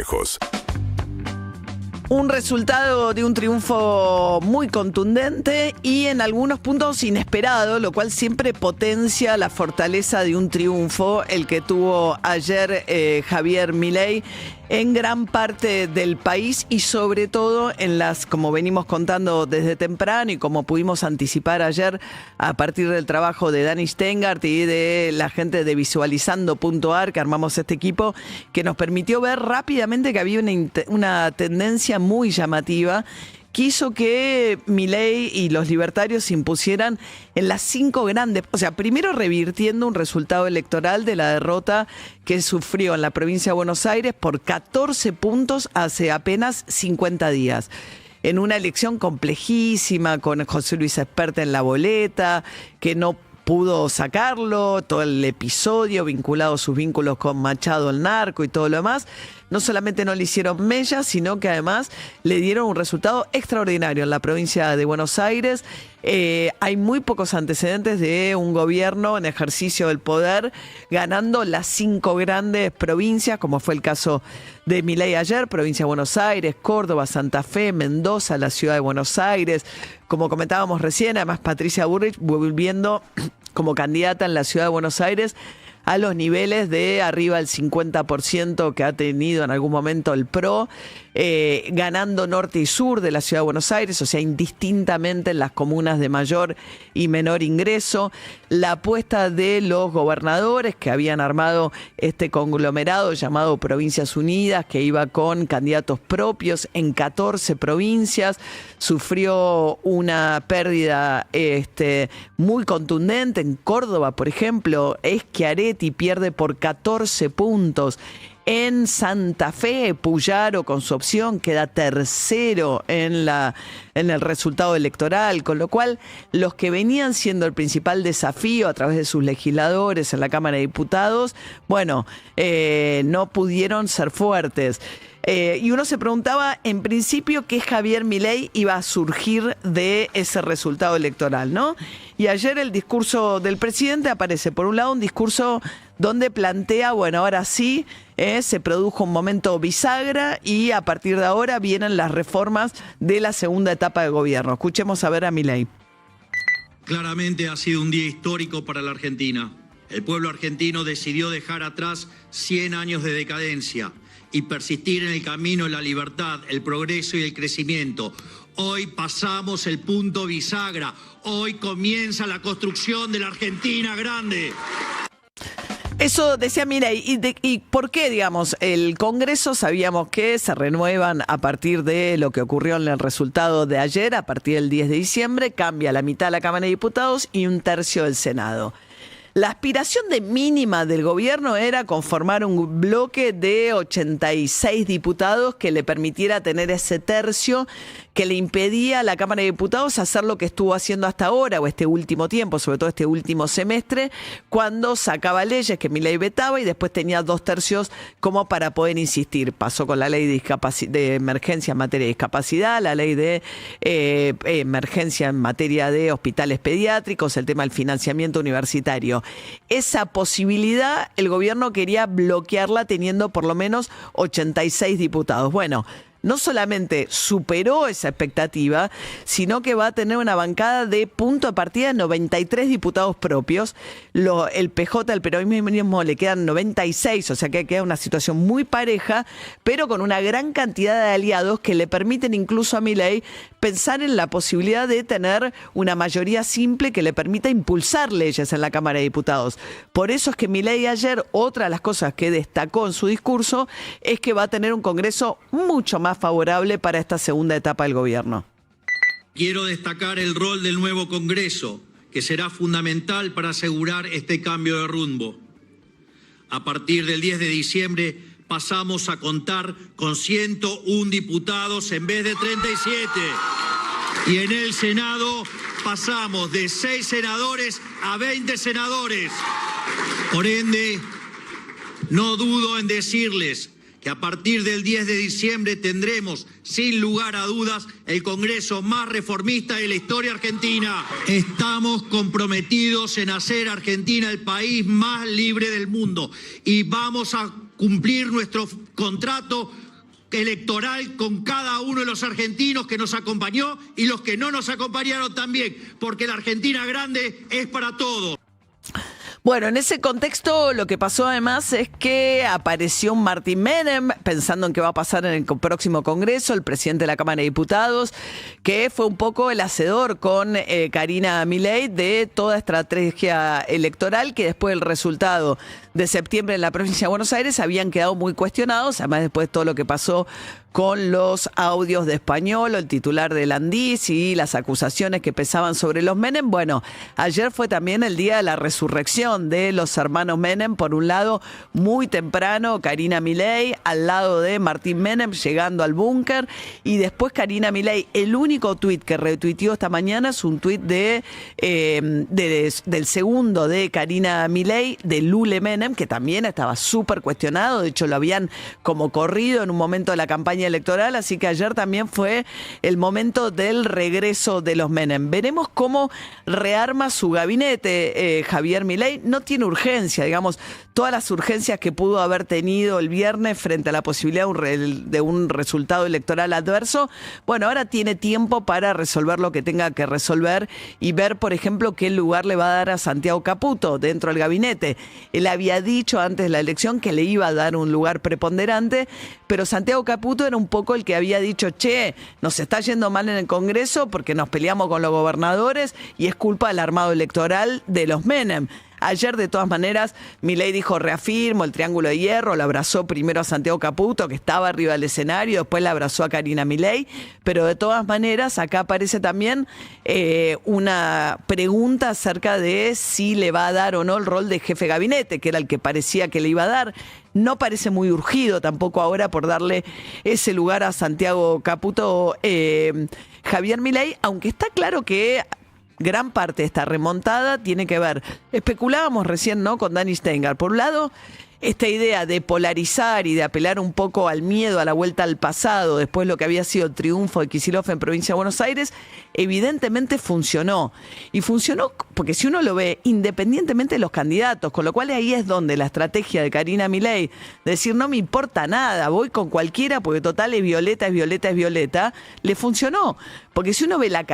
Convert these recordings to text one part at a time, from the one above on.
Consejos. Un resultado de un triunfo muy contundente y en algunos puntos inesperado, lo cual siempre potencia la fortaleza de un triunfo, el que tuvo ayer Javier Milei en gran parte del país y sobre todo en las, como venimos contando desde temprano y como pudimos anticipar ayer a partir del trabajo de Dani Steingart y de la gente de Visualizando.ar, que armamos este equipo, que nos permitió ver rápidamente que había una tendencia muy llamativa que hizo que Milei y los libertarios se impusieran en las 5 grandes, o sea, primero revirtiendo un resultado electoral de la derrota que sufrió en la provincia de Buenos Aires por 14 puntos hace apenas 50 días. En una elección complejísima, con José Luis Espert en la boleta, que no pudo sacarlo, todo el episodio vinculado a sus vínculos con Machado el narco y todo lo demás. No solamente no le hicieron mella, sino que además le dieron un resultado extraordinario en la provincia de Buenos Aires. Hay muy pocos antecedentes de un gobierno en ejercicio del poder ganando las 5 grandes provincias, como fue el caso de Milei ayer: provincia de Buenos Aires, Córdoba, Santa Fe, Mendoza, la ciudad de Buenos Aires. Como comentábamos recién, además Patricia Bullrich volviendo como candidata en la ciudad de Buenos Aires a los niveles de arriba del 50% que ha tenido en algún momento el PRO, ganando norte y sur de la ciudad de Buenos Aires, o sea, indistintamente en las comunas de mayor y menor ingreso. La apuesta de los gobernadores que habían armado este conglomerado llamado Provincias Unidas, que iba con candidatos propios en 14 provincias, sufrió una pérdida muy contundente. En Córdoba, por ejemplo, Schiaretti pierde por 14 puntos. En Santa Fe, Puyaro con su opción queda tercero en el resultado electoral, con lo cual los que venían siendo el principal desafío a través de sus legisladores en la Cámara de Diputados, bueno, no pudieron ser fuertes. Y uno se preguntaba, en principio, qué Javier Milei iba a surgir de ese resultado electoral, ¿no? Y ayer el discurso del presidente aparece, por un lado, un discurso donde plantea, bueno, ahora sí, se produjo un momento bisagra y a partir de ahora vienen las reformas de la segunda etapa de gobierno. Escuchemos a ver a Milei. Claramente ha sido un día histórico para la Argentina. El pueblo argentino decidió dejar atrás 100 años de decadencia y persistir en el camino de la libertad, el progreso y el crecimiento. Hoy pasamos el punto bisagra. Hoy comienza la construcción de la Argentina grande. Eso decía Milei. ¿Y por qué, digamos, el Congreso sabíamos que se renuevan a partir de lo que ocurrió en el resultado de ayer? A partir del 10 de diciembre cambia la mitad de la Cámara de Diputados y un tercio del Senado. La aspiración de mínima del gobierno era conformar un bloque de 86 diputados que le permitiera tener ese tercio que le impedía a la Cámara de Diputados hacer lo que estuvo haciendo hasta ahora, o este último tiempo, sobre todo este último semestre, cuando sacaba leyes que Milei vetaba y después tenía 2 tercios como para poder insistir. Pasó con la ley de emergencia en materia de discapacidad, la ley de emergencia en materia de hospitales pediátricos, el tema del financiamiento universitario. Esa posibilidad el gobierno quería bloquearla teniendo por lo menos 86 diputados. Bueno, no solamente superó esa expectativa, sino que va a tener una bancada de punto de partida de 93 diputados propios. El PJ, el peronismo, le quedan 96, o sea que queda una situación muy pareja, pero con una gran cantidad de aliados que le permiten incluso a Milei pensar en la posibilidad de tener una mayoría simple que le permita impulsar leyes en la Cámara de Diputados. Por eso es que Milei ayer, otra de las cosas que destacó en su discurso, es que va a tener un Congreso mucho más favorable para esta segunda etapa del gobierno. Quiero destacar el rol del nuevo Congreso, que será fundamental para asegurar este cambio de rumbo. A partir del 10 de diciembre pasamos a contar con 101 diputados en vez de 37. Y en el Senado pasamos de 6 senadores a 20 senadores. Por ende, no dudo en decirles que a partir del 10 de diciembre tendremos, sin lugar a dudas, el Congreso más reformista de la historia argentina. Estamos comprometidos en hacer Argentina el país más libre del mundo y vamos a cumplir nuestro contrato electoral con cada uno de los argentinos que nos acompañó y los que no nos acompañaron también, porque la Argentina grande es para todos. Bueno, en ese contexto lo que pasó además es que apareció un Martín Menem, pensando en qué va a pasar en el próximo Congreso, el presidente de la Cámara de Diputados, que fue un poco el hacedor con Karina Milei de toda estrategia electoral, que después del resultado de septiembre en la provincia de Buenos Aires habían quedado muy cuestionados, además después de todo lo que pasó con los audios de Español, el titular del Andís y las acusaciones que pesaban sobre los Menem. Bueno, ayer fue también el día de la resurrección de los hermanos Menem. Por un lado, muy temprano, Karina Milei al lado de Martín Menem llegando al búnker. Y después Karina Milei, el único tuit que retuiteó esta mañana es un tuit del segundo de Karina Milei, de Lule Menem, que también estaba súper cuestionado. De hecho, lo habían como corrido en un momento de la campaña electoral, así que ayer también fue el momento del regreso de los Menem. Veremos cómo rearma su gabinete Javier Milei. No tiene urgencia, digamos, todas las urgencias que pudo haber tenido el viernes frente a la posibilidad de un resultado electoral adverso. Bueno, ahora tiene tiempo para resolver lo que tenga que resolver y ver, por ejemplo, qué lugar le va a dar a Santiago Caputo dentro del gabinete. Él había dicho antes de la elección que le iba a dar un lugar preponderante, pero Santiago Caputo era un poco el que había dicho, che, nos está yendo mal en el Congreso porque nos peleamos con los gobernadores y es culpa del armado electoral de los Menem. Ayer, de todas maneras, Milei dijo, reafirmo el triángulo de hierro, lo abrazó primero a Santiago Caputo, que estaba arriba del escenario, después la abrazó a Karina Milei, pero de todas maneras, acá aparece también una pregunta acerca de si le va a dar o no el rol de jefe de gabinete, que era el que parecía que le iba a dar. No parece muy urgido tampoco ahora por darle ese lugar a Santiago Caputo, Javier Milei, aunque está claro que gran parte de esta remontada tiene que ver, especulábamos recién, ¿no?, con Dani Steingar. Por un lado, esta idea de polarizar y de apelar un poco al miedo, a la vuelta al pasado, después de lo que había sido el triunfo de Kicillof en Provincia de Buenos Aires, evidentemente funcionó. Y funcionó porque si uno lo ve independientemente de los candidatos, con lo cual ahí es donde la estrategia de Karina Milei, decir no me importa nada, voy con cualquiera porque total es violeta, es violeta, es violeta, le funcionó. Porque si uno ve la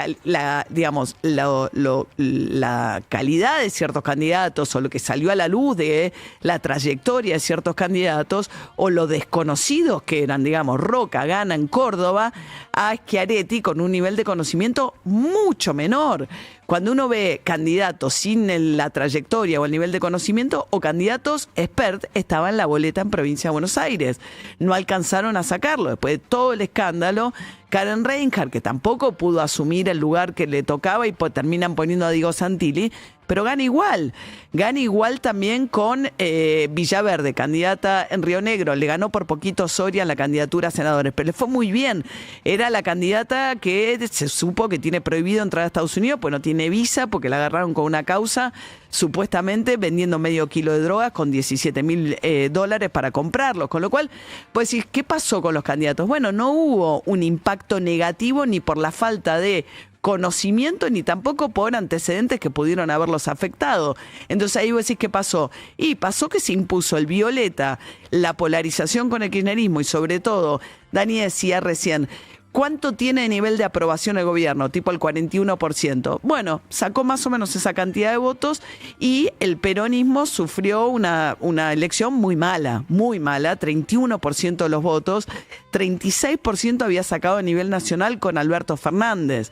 calidad de ciertos candidatos o lo que salió a la luz de la trayectoria de ciertos candidatos o lo desconocidos que eran, digamos, Roca gana en Córdoba a Schiaretti con un nivel de conocimiento mucho menor. Cuando uno ve candidatos sin la trayectoria o el nivel de conocimiento o candidatos expert, estaba en la boleta en Provincia de Buenos Aires. No alcanzaron a sacarlo. Después de todo el escándalo, Karen Reinhardt, que tampoco pudo asumir el lugar que le tocaba y terminan poniendo a Diego Santilli, pero gana igual. Gana igual también con Villaverde, candidata en Río Negro. Le ganó por poquito Soria en la candidatura a senadores, pero le fue muy bien. Era la candidata que se supo que tiene prohibido entrar a Estados Unidos, pues no tiene visa porque la agarraron con una causa, supuestamente vendiendo medio kilo de drogas con $17,000 para comprarlos. Con lo cual, pues decir, ¿qué pasó con los candidatos? Bueno, no hubo un impacto negativo ni por la falta de conocimiento ni tampoco por antecedentes que pudieron haberlos afectado. Entonces ahí vos decís, ¿qué pasó? Y pasó que se impuso el violeta, la polarización con el kirchnerismo y sobre todo, Dani decía recién, ¿cuánto tiene de nivel de aprobación el gobierno? Tipo el 41%. Bueno, sacó más o menos esa cantidad de votos y el peronismo sufrió una elección muy mala, 31% de los votos, 36% había sacado a nivel nacional con Alberto Fernández.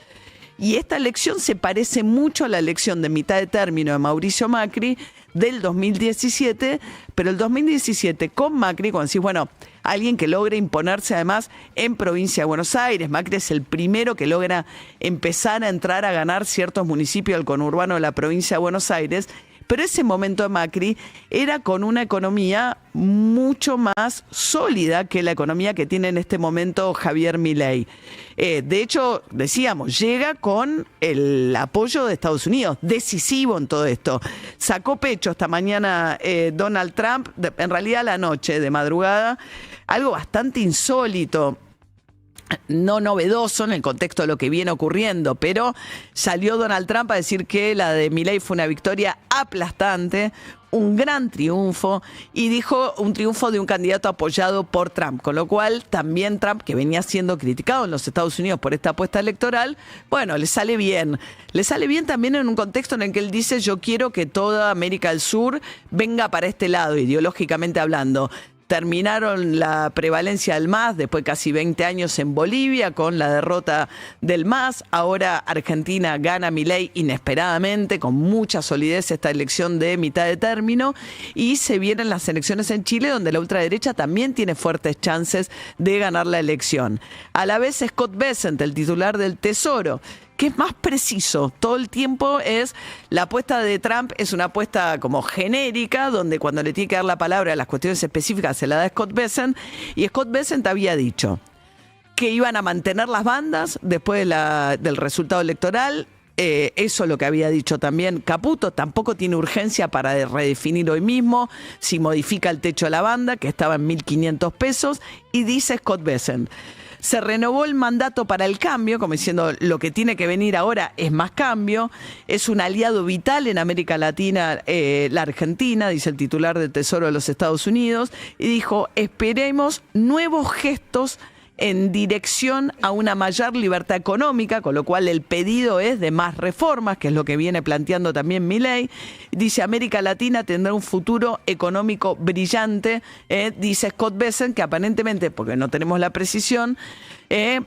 Y esta elección se parece mucho a la elección de mitad de término de Mauricio Macri del 2017, pero el 2017 con Macri, cuando decís, bueno, alguien que logre imponerse además en Provincia de Buenos Aires, Macri es el primero que logra empezar a entrar a ganar ciertos municipios del conurbano de la Provincia de Buenos Aires, pero ese momento de Macri era con una economía mucho más sólida que la economía que tiene en este momento Javier Milei. De hecho, decíamos, llega con el apoyo de Estados Unidos, decisivo en todo esto. Sacó pecho esta mañana Donald Trump, en realidad a la noche, de madrugada, algo bastante insólito. No novedoso en el contexto de lo que viene ocurriendo, pero salió Donald Trump a decir que la de Milei fue una victoria aplastante un gran triunfo y dijo un triunfo de un candidato apoyado por Trump, con lo cual también Trump, que venía siendo criticado en los Estados Unidos por esta apuesta electoral, bueno, le sale bien. Le sale bien también en un contexto en el que él dice: yo quiero que toda América del Sur venga para este lado, ideológicamente hablando. Terminaron la prevalencia del MAS después de casi 20 años en Bolivia con la derrota del MAS. Ahora Argentina gana Milei inesperadamente, con mucha solidez esta elección de mitad de término. Y se vienen las elecciones en Chile, donde la ultraderecha también tiene fuertes chances de ganar la elección. A la vez Scott Bessent, el titular del Tesoro, que es más preciso todo el tiempo, es la apuesta de Trump, es una apuesta como genérica, donde cuando le tiene que dar la palabra a las cuestiones específicas se la da Scott Bessent, y Scott Bessent había dicho que iban a mantener las bandas después del resultado electoral. Eso es lo que había dicho también Caputo. Tampoco tiene urgencia para redefinir hoy mismo si modifica el techo de la banda, que estaba en 1.500 pesos, y dice Scott Bessent: se renovó el mandato para el cambio, como diciendo lo que tiene que venir ahora es más cambio. Es un aliado vital en América Latina, la Argentina, dice el titular del Tesoro de los Estados Unidos. Y dijo: esperemos nuevos gestos en dirección a una mayor libertad económica, con lo cual el pedido es de más reformas, que es lo que viene planteando también Milei. Dice: América Latina tendrá un futuro económico brillante, dice Scott Bessent, que aparentemente, porque no tenemos la precisión,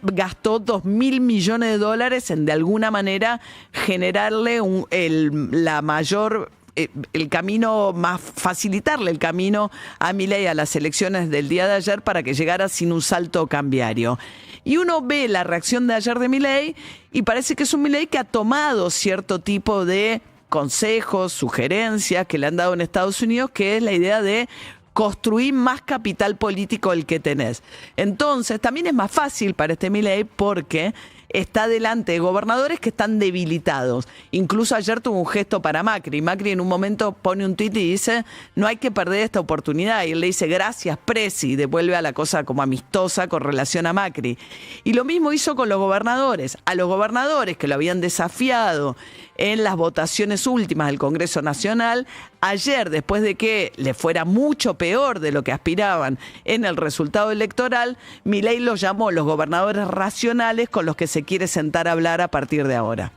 gastó $2.000 millones en de alguna manera generarle la mayor... el camino facilitarle el camino a Milei a las elecciones del día de ayer para que llegara sin un salto cambiario. Y uno ve la reacción de ayer de Milei y parece que es un Milei que ha tomado cierto tipo de consejos, sugerencias que le han dado en Estados Unidos, que es la idea de construir más capital político el que tenés. Entonces, también es más fácil para este Milei porque está delante de gobernadores que están debilitados. Incluso ayer tuvo un gesto para Macri. Macri en un momento pone un tuit y dice: no hay que perder esta oportunidad. Y él le dice: gracias, Presi. Devuelve a la cosa como amistosa con relación a Macri. Y lo mismo hizo con los gobernadores. A los gobernadores que lo habían desafiado en las votaciones últimas del Congreso Nacional, ayer, después de que le fuera mucho peor de lo que aspiraban en el resultado electoral, Milei los llamó los gobernadores racionales con los que se quiere sentar a hablar a partir de ahora.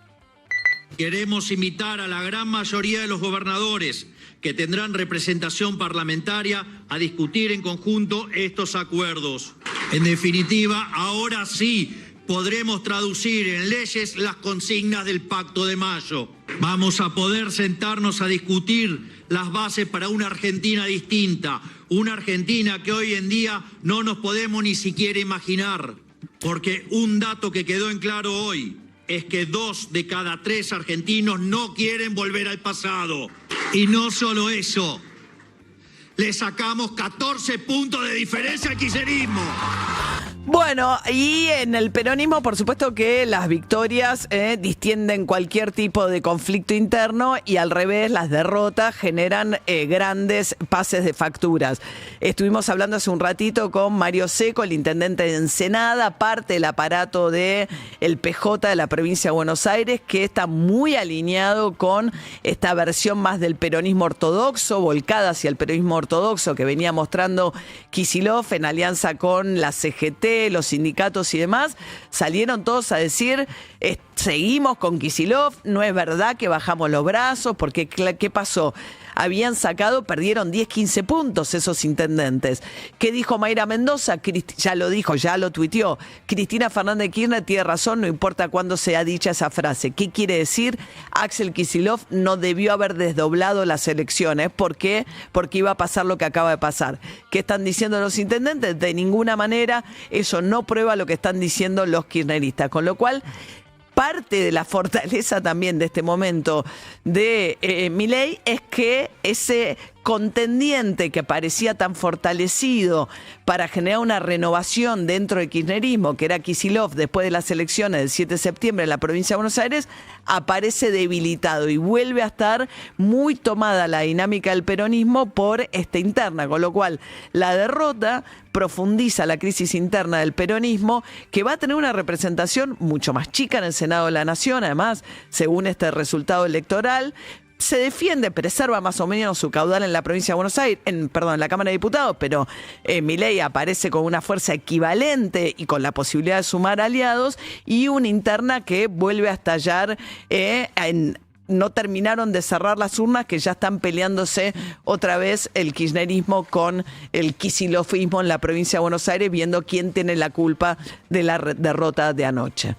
Queremos invitar a la gran mayoría de los gobernadores que tendrán representación parlamentaria a discutir en conjunto estos acuerdos. En definitiva, ahora sí podremos traducir en leyes las consignas del Pacto de Mayo. Vamos a poder sentarnos a discutir las bases para una Argentina distinta, una Argentina que hoy en día no nos podemos ni siquiera imaginar. Porque un dato que quedó en claro hoy es que 2 de cada 3 argentinos no quieren volver al pasado. Y no solo eso, le sacamos 14 puntos de diferencia al kirchnerismo. Bueno, y en el peronismo, por supuesto que las victorias distienden cualquier tipo de conflicto interno y al revés, las derrotas generan grandes pases de facturas. Estuvimos hablando hace un ratito con Mario Seco, el intendente de Ensenada, parte del aparato del PJ de la provincia de Buenos Aires, que está muy alineado con esta versión más del peronismo ortodoxo, volcada hacia el peronismo ortodoxo que venía mostrando Kicillof en alianza con la CGT, los sindicatos y demás. Salieron todos a decir: seguimos con Kicillof, no es verdad que bajamos los brazos, porque ¿qué pasó? Perdieron 10, 15 puntos esos intendentes. ¿Qué dijo Mayra Mendoza? Ya lo dijo, ya lo tuiteó. Cristina Fernández de Kirchner tiene razón, no importa cuándo sea dicha esa frase. ¿Qué quiere decir? Axel Kicillof no debió haber desdoblado las elecciones. ¿Por qué? Porque iba a pasar lo que acaba de pasar. ¿Qué están diciendo los intendentes? De ninguna manera, eso no prueba lo que están diciendo los kirchneristas. Con lo cual, parte de la fortaleza también de este momento de Milei es que ese contendiente que parecía tan fortalecido para generar una renovación dentro del kirchnerismo, que era Kicillof después de las elecciones del 7 de septiembre en la provincia de Buenos Aires, aparece debilitado y vuelve a estar muy tomada la dinámica del peronismo por esta interna, con lo cual la derrota profundiza la crisis interna del peronismo, que va a tener una representación mucho más chica en el Senado de la Nación, además, según este resultado electoral, se defiende, preserva más o menos su caudal en la provincia de Buenos Aires, en la Cámara de Diputados, pero Milei aparece con una fuerza equivalente y con la posibilidad de sumar aliados, y una interna que vuelve a estallar no terminaron de cerrar las urnas, que ya están peleándose otra vez el kirchnerismo con el kicilloфismo en la provincia de Buenos Aires, viendo quién tiene la culpa de la derrota de anoche.